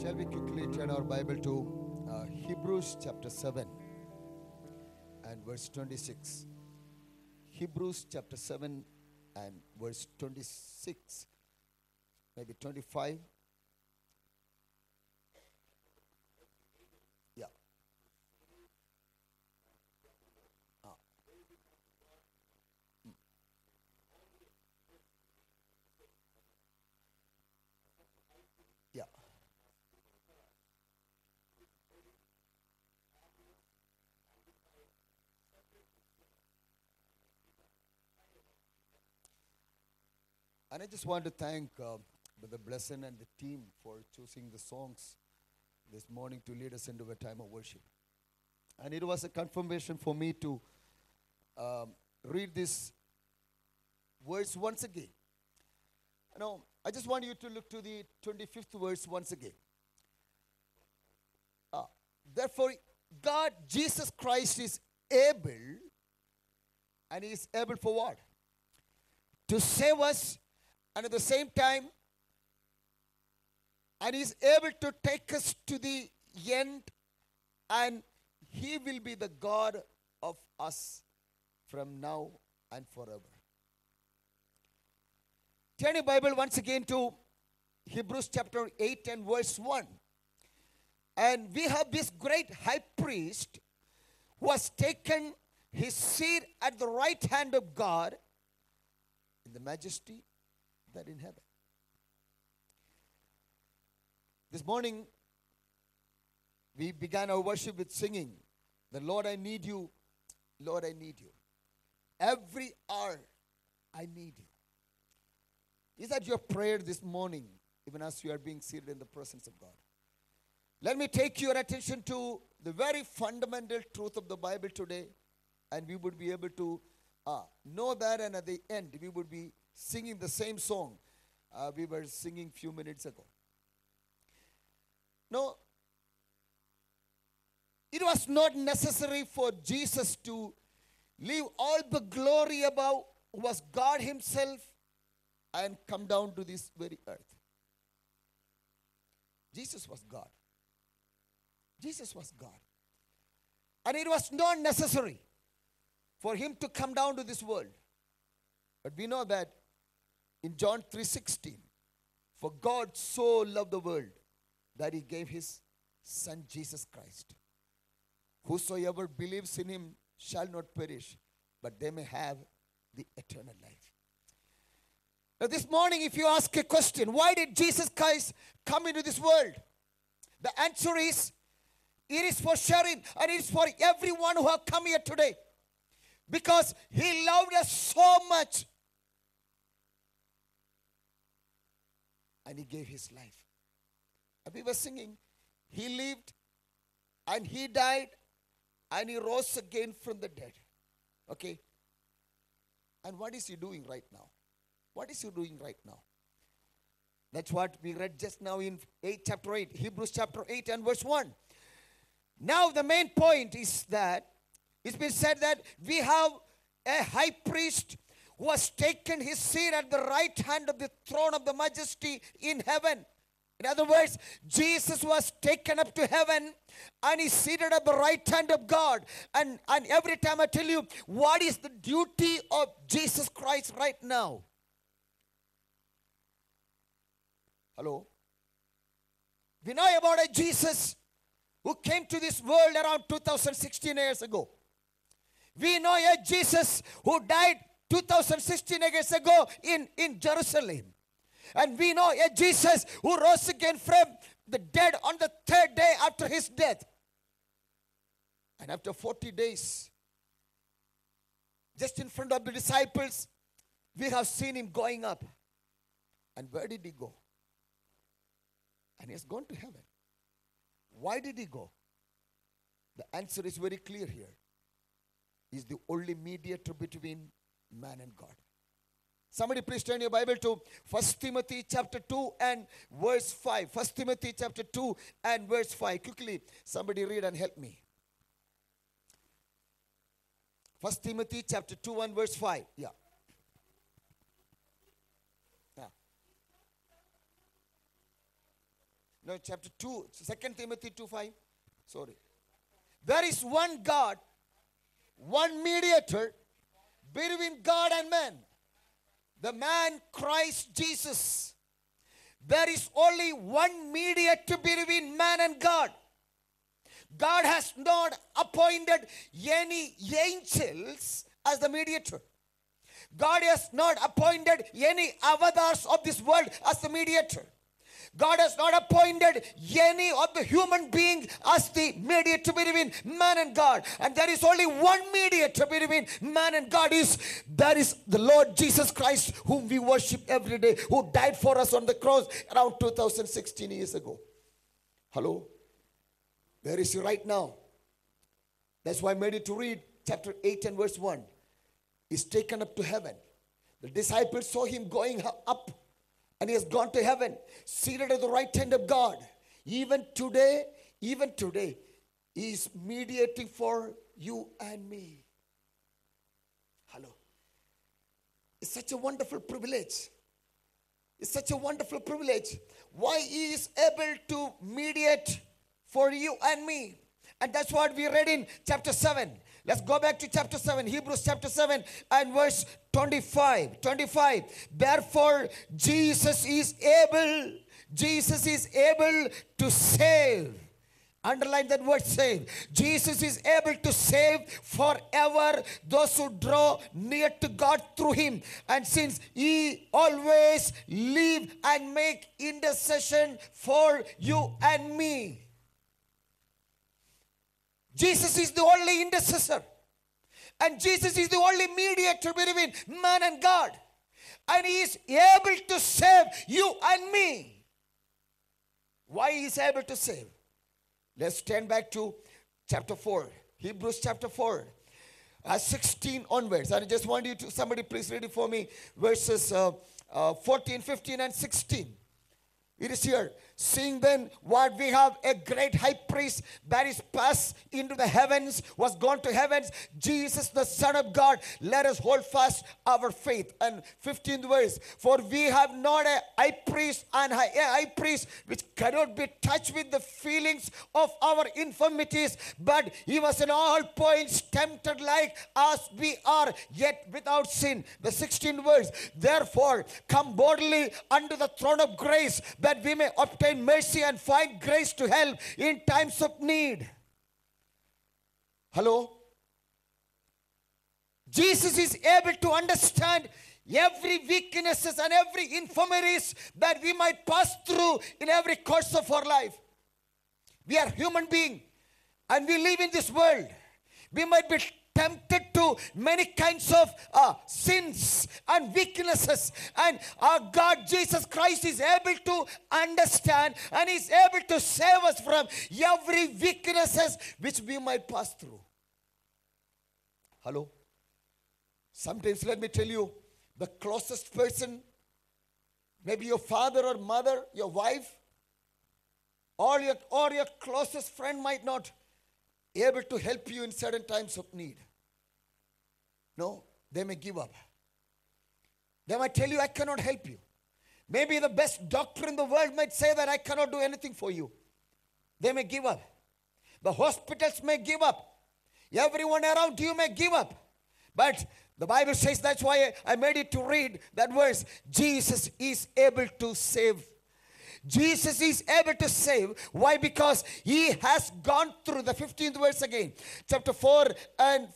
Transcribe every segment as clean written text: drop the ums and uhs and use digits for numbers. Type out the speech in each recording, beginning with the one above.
Shall we quickly turn our Bible to Hebrews chapter 7 and verse 26. Hebrews chapter 7 and verse 26, maybe 25. Yeah. Ah. Mm. Yeah. And I just want to thank Brother Blesson and the team for choosing the songs this morning to lead us into a time of worship. And it was a confirmation for me to read this verse once again. I just want you to look to the 25th verse once again. Therefore, God, Jesus Christ is able, and He is able for what? To save us, and at the same time, and He is able to take us to the end, and He will be the God of us from now and forever. Turn your Bible once again to Hebrews chapter 8 and verse 1. And we have this great high priest who has taken his seat at the right hand of God in the majesty that in heaven. This morning, we began our worship with singing, "The Lord, I need you. Lord, I need you. Every hour, I need you." Is that your prayer this morning, even as you are being seated in the presence of God? Let me take your attention to the very fundamental truth of the Bible today, and we would be able to know that, and at the end, we would be singing the same song we were singing a few minutes ago. No, it was not necessary for Jesus to leave all the glory above, who was God Himself, and come down to this very earth. Jesus was God. Jesus was God. And it was not necessary for Him to come down to this world. But we know that in John 3:16, for God so loved the world that He gave His Son Jesus Christ. Whosoever believes in Him shall not perish, but they may have the eternal life. Now this morning, if you ask a question, why did Jesus Christ come into this world? The answer is, it is for sharing, and it is for everyone who have come here today. Because He loved us so much. And He gave His life. And we were singing, He lived, and He died, and He rose again from the dead. Okay? And what is He doing right now? What is He doing right now? That's what we read just now in chapter 8, Hebrews chapter 8 and verse 1. Now the main point is that it's been said that we have a high priest who has taken his seat at the right hand of the throne of the majesty in heaven. In other words, Jesus was taken up to heaven and He's seated at the right hand of God. And every time I tell you, what is the duty of Jesus Christ right now? Hello? We know about a Jesus who came to this world around 2016 years ago. We know a Jesus who died 2016 years ago in Jerusalem. And we know a Jesus who rose again from the dead on the third day after His death. And after 40 days, just in front of the disciples, we have seen Him going up. And where did He go? And He has gone to heaven. Why did He go? The answer is very clear here. He's the only mediator between man and God. Somebody please turn your Bible to 1 Timothy chapter 2 and verse 5. 1 Timothy chapter 2 and verse 5. Quickly, somebody read and help me. 1 Timothy chapter 2 and verse 5. Yeah. no, chapter 2, 2 Timothy 2:5. Sorry. There is one God, one mediator between God and man, the man Christ Jesus. There is only one mediator between man and God. God has not appointed any angels as the mediator. God has not appointed any avatars of this world as the mediator. God has not appointed any of the human being as the mediator between man and God. And there is only one mediator between man and God. That is the Lord Jesus Christ, whom we worship every day, who died for us on the cross around 2016 years ago. Hello? Where is he right now? That's why I made it to read chapter 8 and verse 1. He's taken up to heaven. The disciples saw him going up, and he has gone to heaven, seated at the right hand of God. Even today, he is mediating for you and me. Hello. It's such a wonderful privilege. It's such a wonderful privilege. Why he is able to mediate for you and me. And that's what we read in chapter 7. Let's go back to chapter 7, Hebrews chapter 7 and verse 25. Therefore, Jesus is able to save. Underline that word save. Jesus is able to save forever those who draw near to God through him. And since he always live and make intercession for you and me. Jesus is the only intercessor. And Jesus is the only mediator between man and God. And he is able to save you and me. Why he is able to save? Let's turn back to chapter 4. Hebrews chapter 4. 16 onwards. I just want you to, somebody please read it for me. Verses 14, 15 and 16. It is here. Seeing then what we have a great high priest that is passed into the heavens, was gone to heavens, Jesus the Son of God, let us hold fast our faith. And 15th verse, for we have not a high priest which cannot be touched with the feelings of our infirmities, but he was in all points tempted like as we are, yet without sin. The 16th verse, therefore come boldly unto the throne of grace, that we may obtain mercy and find grace to help in times of need. Hello? Jesus is able to understand every weaknesses and every infirmities that we might pass through in every course of our life. We are human beings and we live in this world. We might be tempted to many kinds of sins and weaknesses, and our God Jesus Christ is able to understand and is able to save us from every weaknesses which we might pass through. Hello? Sometimes, let me tell you, the closest person, maybe your father or mother, your wife, or your closest friend might not able to help you in certain times of need. No, they may give up. They might tell you, I cannot help you. Maybe the best doctor in the world might say that I cannot do anything for you. They may give up. The hospitals may give up. Everyone around you may give up. But the Bible says, that's why I made it to read that verse, Jesus is able to save. Jesus is able to save. Why? Because he has gone through the 15th verse again. Chapter 4 and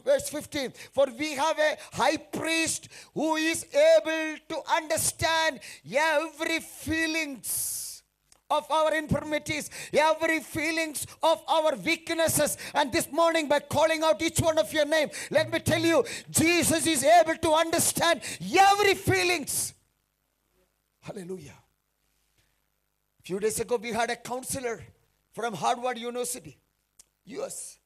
verse 15. For we have a high priest who is able to understand every feelings of our infirmities, every feelings of our weaknesses. And this morning, by calling out each one of your name, let me tell you, Jesus is able to understand every feelings. Hallelujah. A few days ago, we had a counselor from Harvard University, US.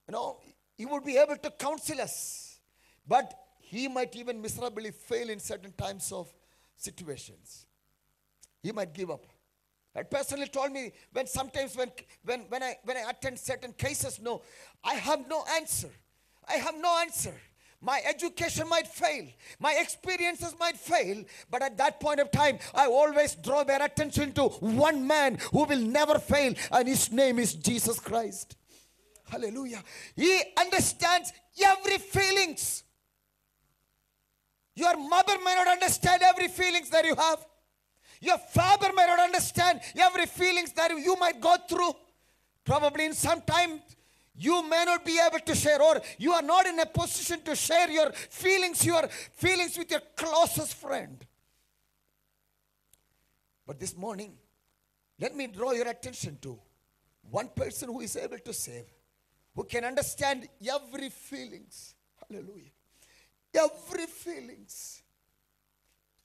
You know, he would be able to counsel us, but he might even miserably fail in certain times of situations. He might give up. That personally told me, when I attend certain cases, no, I have no answer. I have no answer. My education might fail. My experiences might fail. But at that point of time, I always draw their attention to one man who will never fail. And his name is Jesus Christ. Hallelujah. He understands every feelings. Your mother may not understand every feelings that you have. Your father may not understand every feelings that you might go through. Probably in some time, you may not be able to share, or you are not in a position to share your feelings with your closest friend. But this morning, let me draw your attention to one person who is able to save, who can understand every feelings. Hallelujah. Every feelings.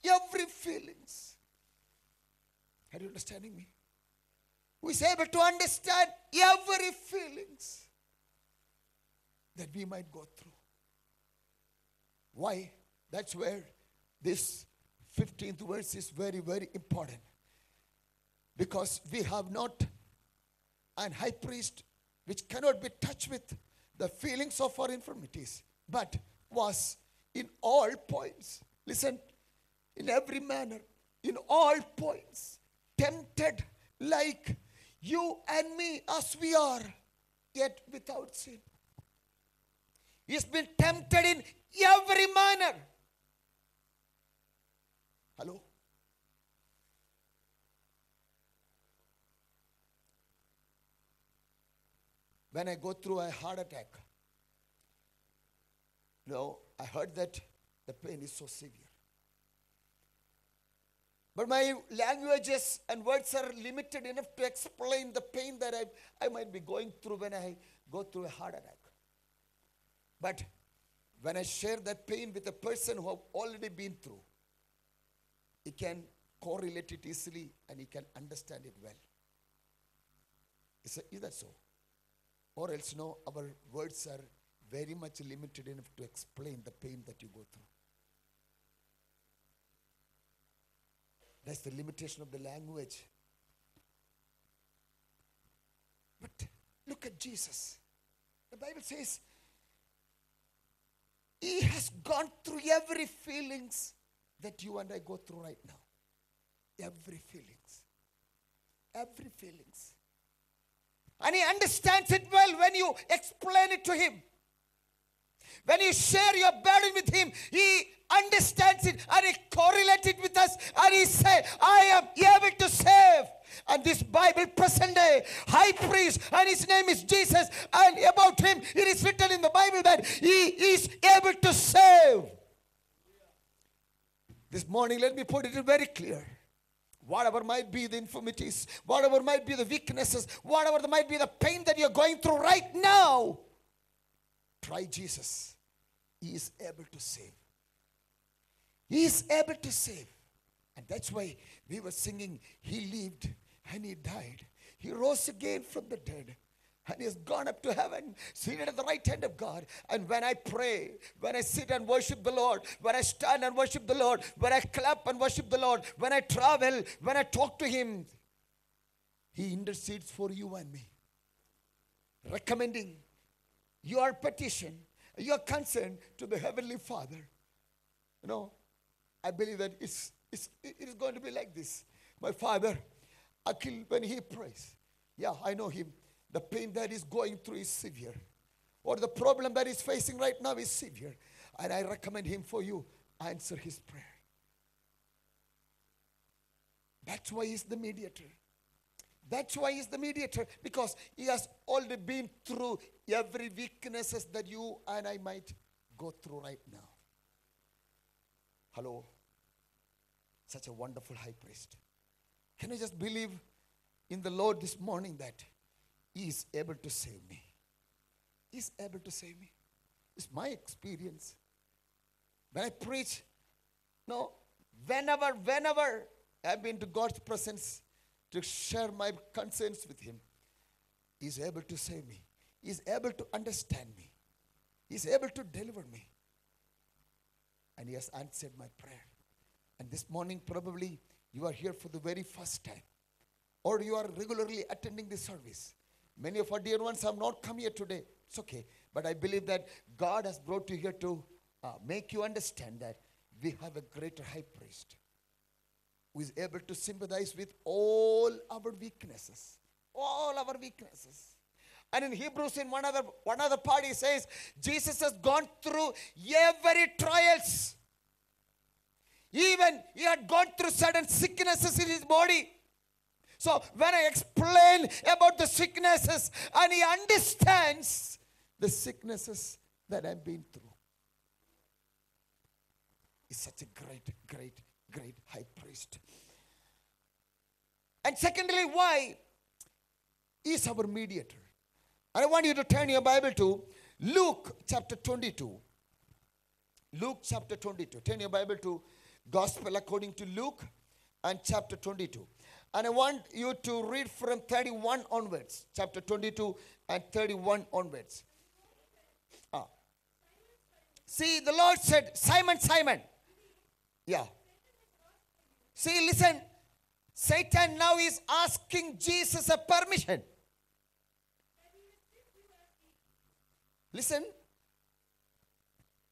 Every feelings. Are you understanding me? Who is able to understand every feelings that we might go through. Why? That's where this 15th verse is very, very important. Because we have not an high priest which cannot be touched with the feelings of our infirmities, but was in all points, listen, in every manner, in all points, tempted like you and me as we are, yet without sin. He's been tempted in every manner. Hello? When I go through a heart attack, I heard that the pain is so severe. But my languages and words are limited enough to explain the pain that I might be going through when I go through a heart attack. But when I share that pain with a person who have already been through, he can correlate it easily and he can understand it well. Is that so? Or else no, our words are very much limited enough to explain the pain that you go through. That's the limitation of the language. But look at Jesus. The Bible says he has gone through every feelings that you and I go through right now. Every feelings. Every feelings. And he understands it well when you explain it to him. When you share your burden with him, he understands it and he correlates it with us. And he said, I am able to save. And this Bible present day high priest, and his name is Jesus. And about him, it is written in the Bible that he is able to save. This morning, let me put it very clear. Whatever might be the infirmities, whatever might be the weaknesses, whatever might be the pain that you're going through right now, try Jesus. He is able to save. He is able to save. And that's why we were singing, he lived and he died. He rose again from the dead. And he has gone up to heaven, seated at the right hand of God. And when I pray, when I sit and worship the Lord, when I stand and worship the Lord, when I clap and worship the Lord, when I travel, when I talk to him, he intercedes for you and me, recommending your petition, your concern to the Heavenly Father. I believe that it is going to be like this. My father, Akhil, when he prays, I know him. The pain that he's going through is severe. Or the problem that he's facing right now is severe. And I recommend him for you. Answer his prayer. That's why he's the mediator. That's why he's the mediator. Because he has already been through every weaknesses that you and I might go through right now. Hello. Such a wonderful high priest. Can I just believe in the Lord this morning that he is able to save me? He is able to save me. It's my experience. When I preach, whenever I've been to God's presence to share my concerns with him, he is able to save me. He is able to understand me. He is able to deliver me. And he has answered my prayer. And this morning probably you are here for the very first time. Or you are regularly attending this service. Many of our dear ones have not come here today. It's okay. But I believe that God has brought you here to make you understand that we have a greater high priest who is able to sympathize with all our weaknesses. All our weaknesses. And in Hebrews, in one other part, he says, Jesus has gone through every trials. Even he had gone through certain sicknesses in his body. So when I explain about the sicknesses, and he understands the sicknesses that I've been through. He's such a great high priest. And secondly, why? He's our mediator. And I want you to turn your Bible to Luke chapter 22. Luke chapter 22. Turn your Bible to Gospel according to Luke and chapter 22. And I want you to read from 31 onwards. Chapter 22 and 31 onwards. See, the Lord said, Simon, Simon. Yeah. See, listen. Satan now is asking Jesus a permission. Listen.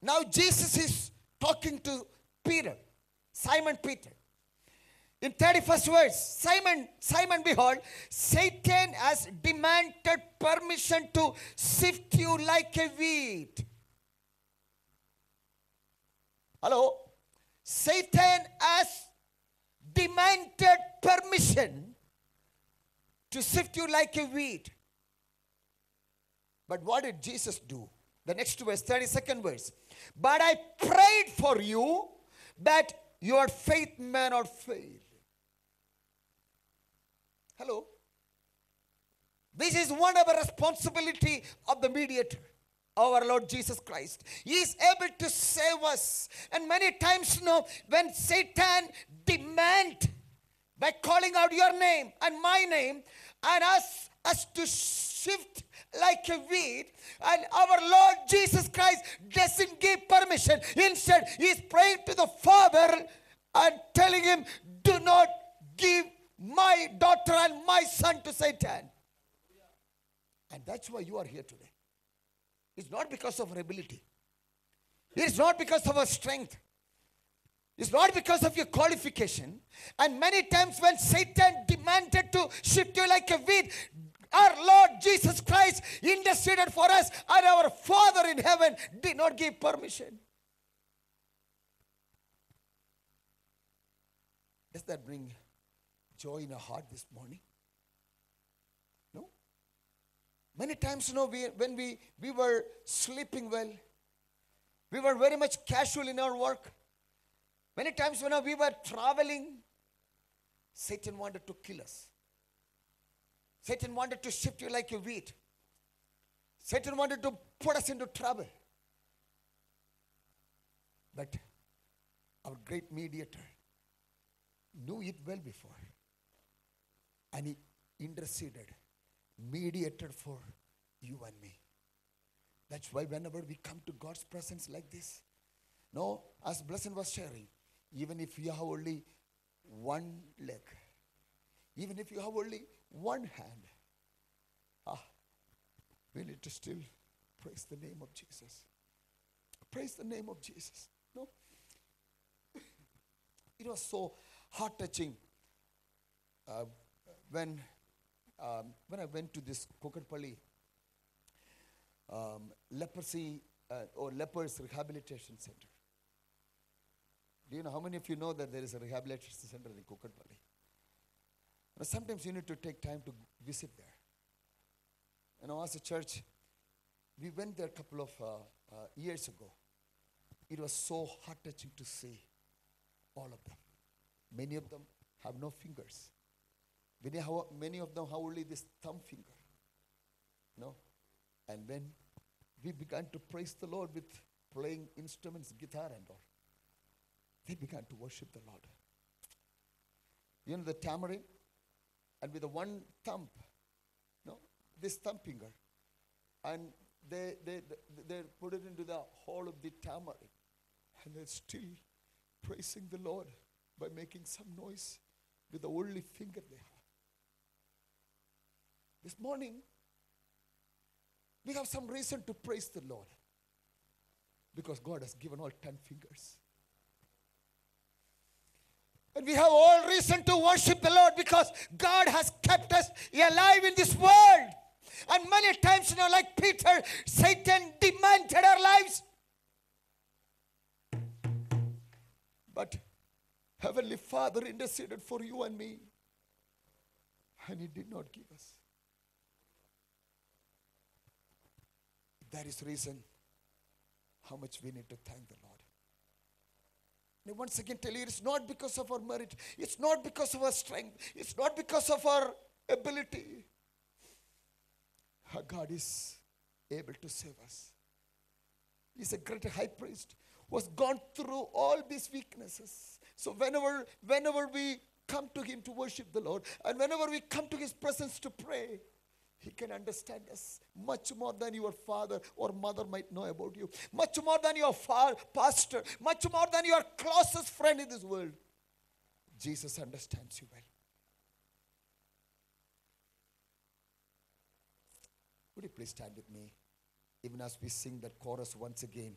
Now Jesus is talking to Peter. Simon Peter. In 31st verse, Simon, Simon, behold, Satan has demanded permission to sift you like a wheat. Hello? Satan has demanded permission to sift you like a wheat. But what did Jesus do? The next verse, 32nd verse. But I prayed for you that your faith may not fail. Hello? This is one of the responsibility of the mediator, our Lord Jesus Christ. He is able to save us. And many times, when Satan demands by calling out your name and my name and us to shift like a wheat, and our Lord Jesus Christ doesn't give permission. Instead, he is praying to the Father and telling him, do not give my daughter and my son to Satan. And that's why you are here today. It's not because of our ability. It's not because of our strength. It's not because of your qualification. And many times when Satan demanded to shift you like a wheat, our Lord Jesus Christ interceded for us, and our Father in heaven did not give permission. Does that bring joy in our heart this morning? No? Many times, when we were sleeping well, we were very much casual in our work. Many times when we were traveling, Satan wanted to kill us. Satan wanted to shift you like a wheat. Satan wanted to put us into trouble. But our great mediator knew it well before. And he interceded, mediated for you and me. That's why whenever we come to God's presence like this, as Blessing was sharing, even if you have only one leg, even if you have only one hand, we need to still praise the name of Jesus. Praise the name of Jesus. No? It was so heart-touching when I went to this Kokatpalli leprosy or lepers rehabilitation center. Do you know, how many of you know that there is a rehabilitation center in Kokatpalli? Sometimes you need to take time to visit there. As a church, we went there a couple of years ago. It was so heart-touching to see all of them. Many of them have no fingers. Many of them have only this thumb finger. And when we began to praise the Lord with playing instruments, guitar and all, they began to worship the Lord. The tamarind, and with the one thumb, this thumb finger, and they put it into the hole of the tamarind, and they're still praising the Lord by making some noise with the only finger they have. This morning, we have some reason to praise the Lord. Because God has given all 10 fingers. And we have all reason to worship the Lord because God has kept us alive in this world. And many times, like Peter, Satan demanded our lives. But Heavenly Father interceded for you and me. And He did not give us. That is the reason how much we need to thank the Lord. And once again tell you, it's not because of our merit. It's not because of our strength. It's not because of our ability. Our God is able to save us. He's a great high priest who has gone through all these weaknesses. So whenever we come to Him to worship the Lord, and whenever we come to His presence to pray, He can understand us much more than your father or mother might know about you. Much more than your pastor. Much more than your closest friend in this world. Jesus understands you well. Would you please stand with me? Even as we sing that chorus once again.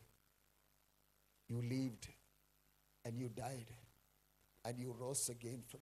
You lived and you died and you rose again from